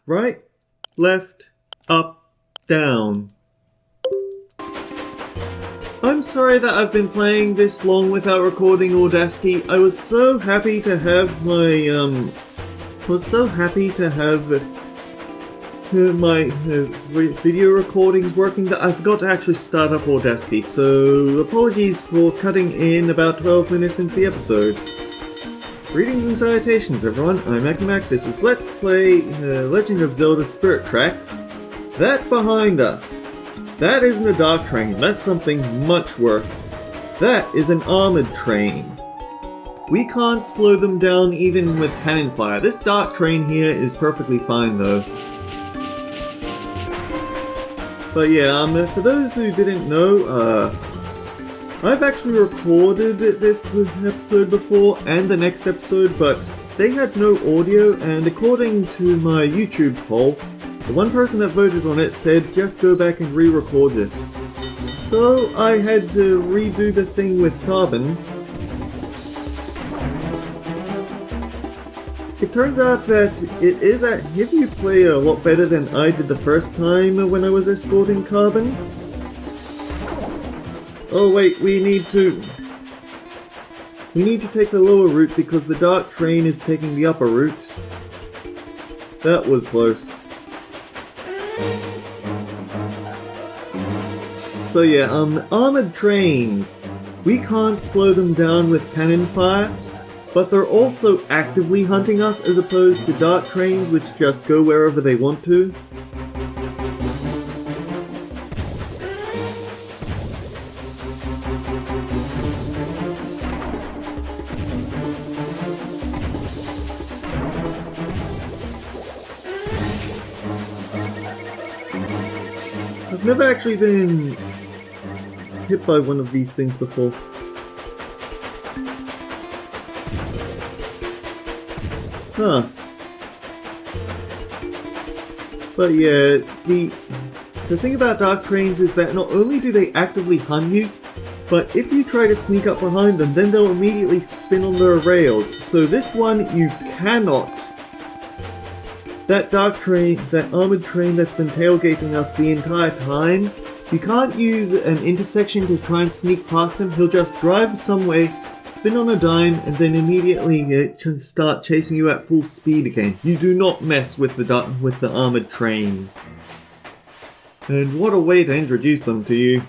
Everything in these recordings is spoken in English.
Right, left, up, down. I'm sorry that I've been playing this long without recording Audacity. I was so happy to have my video recordings working that I forgot to actually start up Audacity, so apologies for cutting in about 12 minutes into the episode. Greetings and salutations everyone, I'm Mac. This is Let's Play Legend of Zelda Spirit Tracks. That behind us, that isn't a dark train, that's something much worse. That is an armored train. We can't slow them down even with cannon fire. This dark train here is perfectly fine though. But yeah, for those who didn't know, I've actually recorded this episode before and the next episode, but they had no audio, and according to my YouTube poll, the one person that voted on it said just go back and re-record it. So I had to redo the thing with Carbon. It turns out that it is a heavy play a lot better than I did the first time when I was escorting Carbon. Oh wait, we need to take the lower route because the dark train is taking the upper route. That was close. So yeah, armored trains. We can't slow them down with cannon fire, but they're also actively hunting us as opposed to dark trains which just go wherever they want to. I've never actually been hit by one of these things before. Huh. But yeah, the thing about dark trains is that not only do they actively hunt you, but if you try to sneak up behind them, then they'll immediately spin on their rails. So this one, you cannot. That dark train, that armored train that's been tailgating us the entire time, You can't use an intersection to try and sneak past him. He'll just drive some way, spin on a dime, and then immediately start chasing you at full speed again. You do not mess with the armored trains. And what a way to introduce them to you.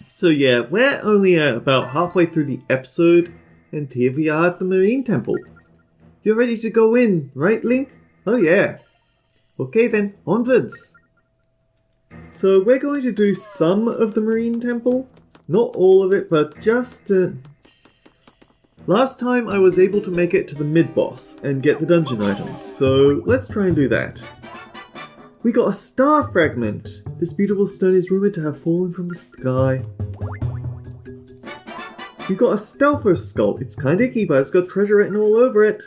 So yeah, we're only about halfway through the episode, and here we are at the Marine Temple. You're ready to go in, right, Link? Oh yeah. Okay then, onwards. So we're going to do some of the Marine Temple. Not all of it, but just... Last time I was able to make it to the mid-boss and get the dungeon items, so let's try and do that. We got a star fragment! This beautiful stone is rumored to have fallen from the sky. We got a Stealther skull. It's kinda icky, but it's got treasure written all over it.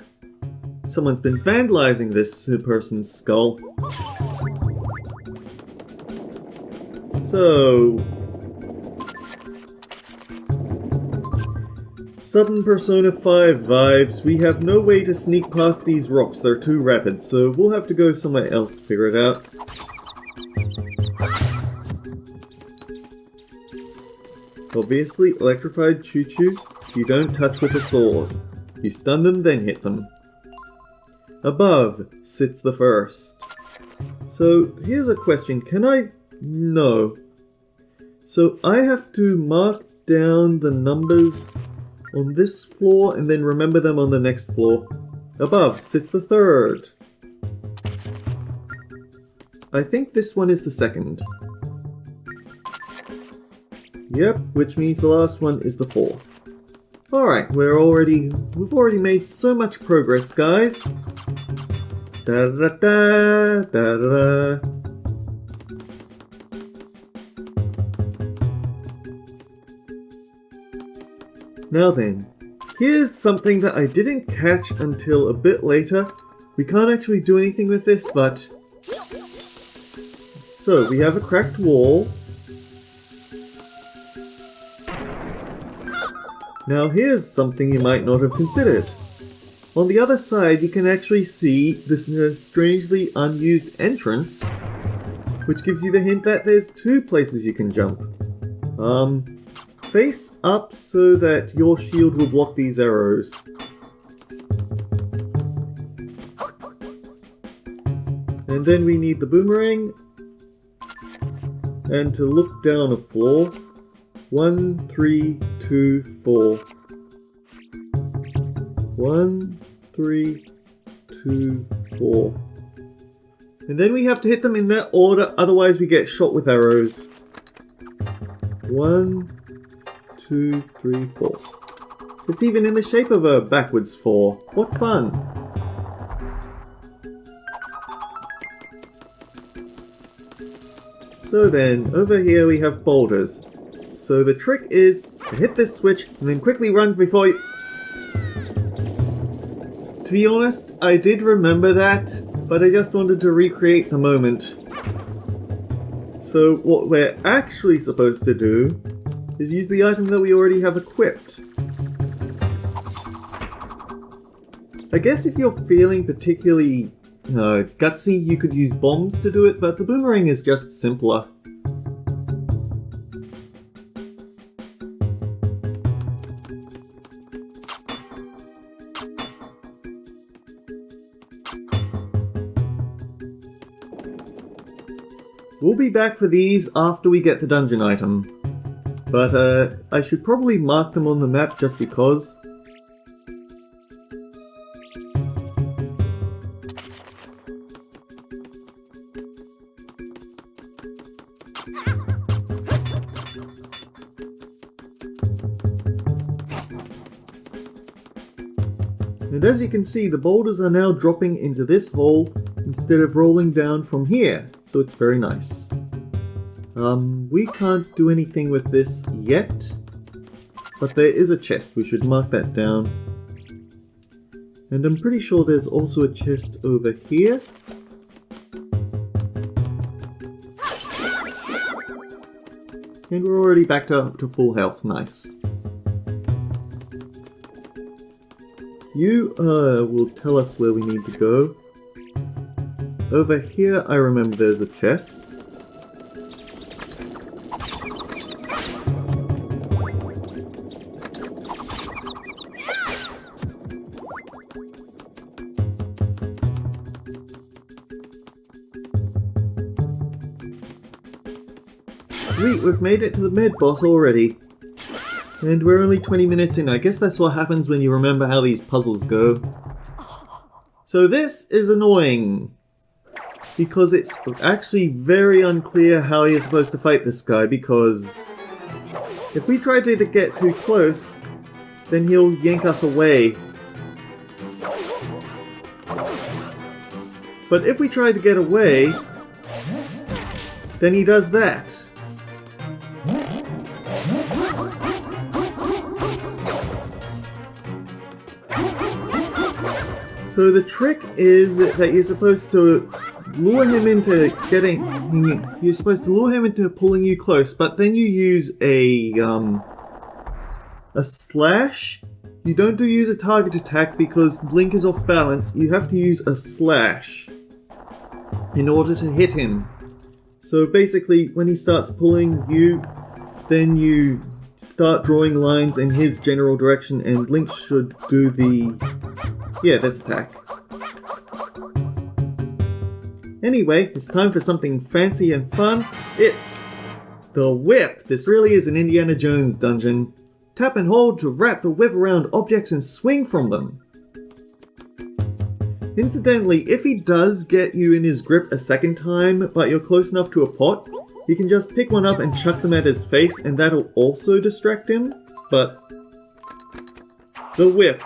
Someone's been vandalizing this person's skull. So... Sudden Persona 5 vibes. We have no way to sneak past these rocks. They're too rapid, so we'll have to go somewhere else to figure it out. Obviously, electrified choo-choo, you don't touch with a sword. You stun them, then hit them. Above sits the first. So, here's a question. Can I... No. So, I have to mark down the numbers on this floor and then remember them on the next floor. Above sits the third. I think this one is the second. Yep, which means the last one is the fourth. Alright, we've already made so much progress, guys. Da da da da da da. Now then, here's something that I didn't catch until a bit later. We can't actually do anything with this, but... So, we have a cracked wall. Now here's something you might not have considered. On the other side, you can actually see this strangely unused entrance, which gives you the hint that there's two places you can jump. Face up so that your shield will block these arrows. And then we need the boomerang. And to look down a floor. 1, 3, 2, 4. 1, 3, 2, 4. And then we have to hit them in that order, otherwise we get shot with arrows. 1, 2, 3, 4. It's even in the shape of a backwards 4. What fun! So then, over here we have boulders. So the trick is to hit this switch and then quickly run before you... To be honest, I did remember that, but I just wanted to recreate the moment. So what we're actually supposed to do is use the item that we already have equipped. I guess if you're feeling particularly gutsy, you could use bombs to do it, but the boomerang is just simpler. We'll be back for these after we get the dungeon item. But I should probably mark them on the map just because. And as you can see, the boulders are now dropping into this hole instead of rolling down from here, so it's very nice. We can't do anything with this yet, but there is a chest. We should mark that down. And I'm pretty sure there's also a chest over here. And we're already back to full health. Nice. You will tell us where we need to go. Over here I remember there's a chest. Sweet, we've made it to the mid-boss already. And we're only 20 minutes in. I guess that's what happens when you remember how these puzzles go. So this is annoying. Because it's actually very unclear how you're supposed to fight this guy, because if we try to get too close, then he'll yank us away. But if we try to get away, then he does that. So the trick is that you're supposed to lure him into pulling you close, but then you use a slash. You don't use a target attack because Link is off balance. You have to use a slash in order to hit him. So basically, when he starts pulling you, then you start drawing lines in his general direction, and Link should do this attack. Anyway, it's time for something fancy and fun. It's the whip. This really is an Indiana Jones dungeon. Tap and hold to wrap the whip around objects and swing from them. Incidentally, if he does get you in his grip a second time, but you're close enough to a pot, you can just pick one up and chuck them at his face, and that'll also distract him. But the whip.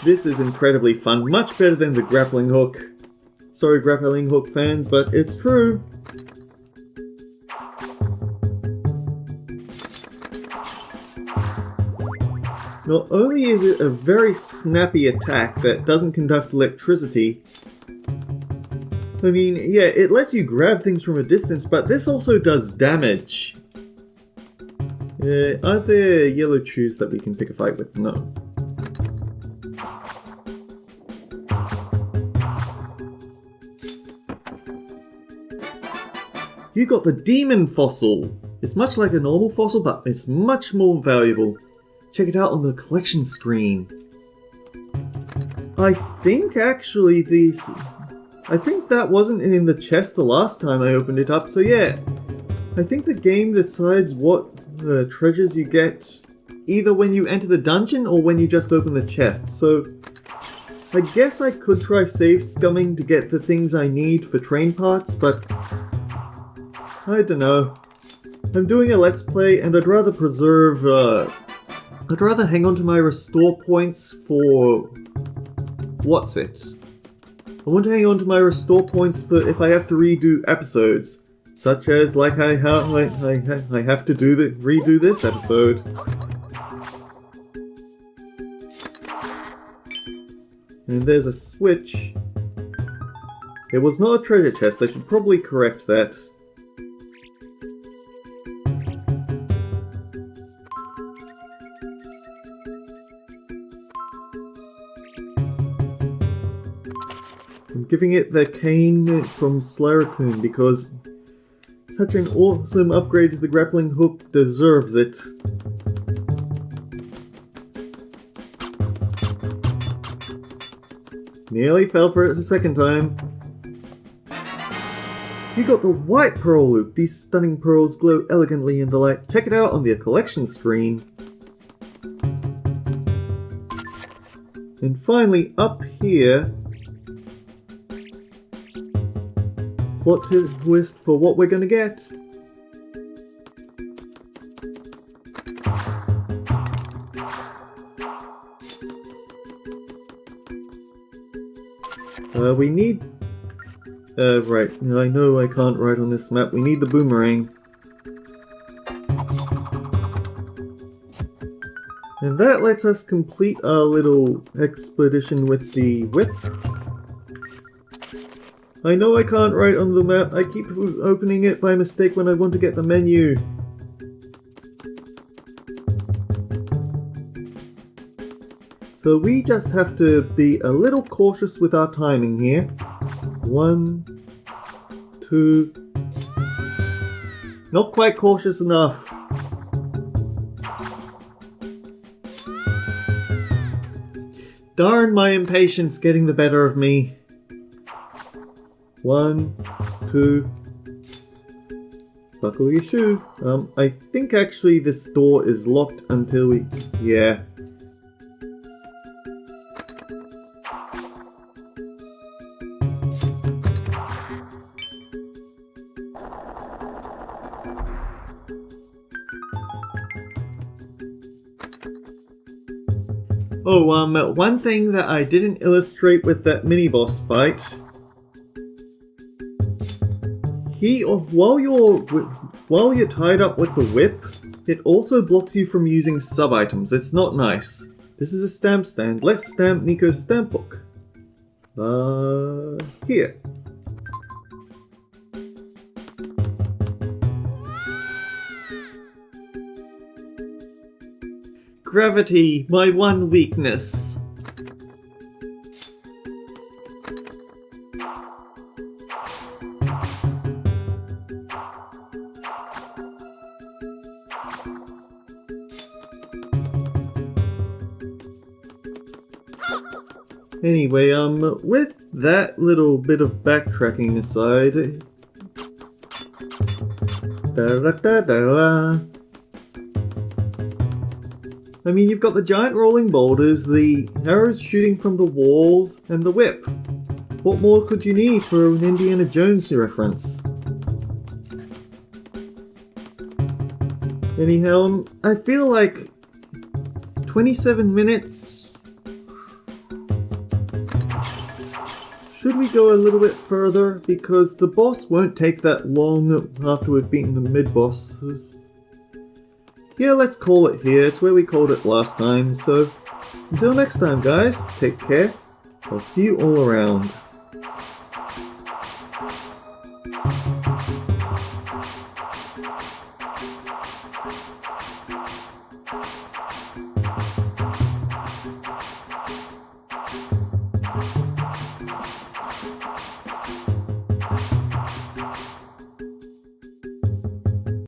This is incredibly fun, much better than the grappling hook. Sorry, grappling hook fans, but it's true. Not only is it a very snappy attack that doesn't conduct electricity, I mean, yeah, it lets you grab things from a distance, but this also does damage. Are there yellow chews that we can pick a fight with? No. You got the demon fossil! It's much like a normal fossil, but it's much more valuable. Check it out on the collection screen. I think actually I think that wasn't in the chest the last time I opened it up, so yeah. I think the game decides what treasures you get either when you enter the dungeon or when you just open the chest, so I guess I could try save scumming to get the things I need for train parts, but I don't know. I'm doing a let's play and I'd rather hang on to my restore points for... I want to hang on to my restore points for if I have to redo episodes. Such as, like, I have to redo this episode. And there's a switch. It was not a treasure chest, I should probably correct that. I'm giving it the cane from Slaracun because such an awesome upgrade to the grappling hook deserves it. Nearly fell for it a second time. You got the white pearl loop. These stunning pearls glow elegantly in the light. Check it out on the collection screen. And finally, up here, plot twist for what we're gonna get. We need... right, I know I can't write on this map. We need the boomerang. And that lets us complete our little expedition with the whip. I know I can't write on the map. I keep opening it by mistake when I want to get the menu. So we just have to be a little cautious with our timing here. 1, 2... Not quite cautious enough. Darn my impatience getting the better of me. 1, 2, buckle your shoe. I think actually this door is locked until we... yeah. Oh, one thing that I didn't illustrate with that mini-boss fight. While you're tied up with the whip, it also blocks you from using sub-items. It's not nice. This is a stamp stand. Let's stamp Nico's stamp book. Here. Gravity, my one weakness. Anyway, with that little bit of backtracking aside... I mean, you've got the giant rolling boulders, the arrows shooting from the walls, and the whip. What more could you need for an Indiana Jones reference? Anyhow, I feel like 27 minutes... Should we go a little bit further? Because the boss won't take that long after we've beaten the mid-boss. Yeah, let's call it here. It's where we called it last time. So, until next time, guys, take care. I'll see you all around.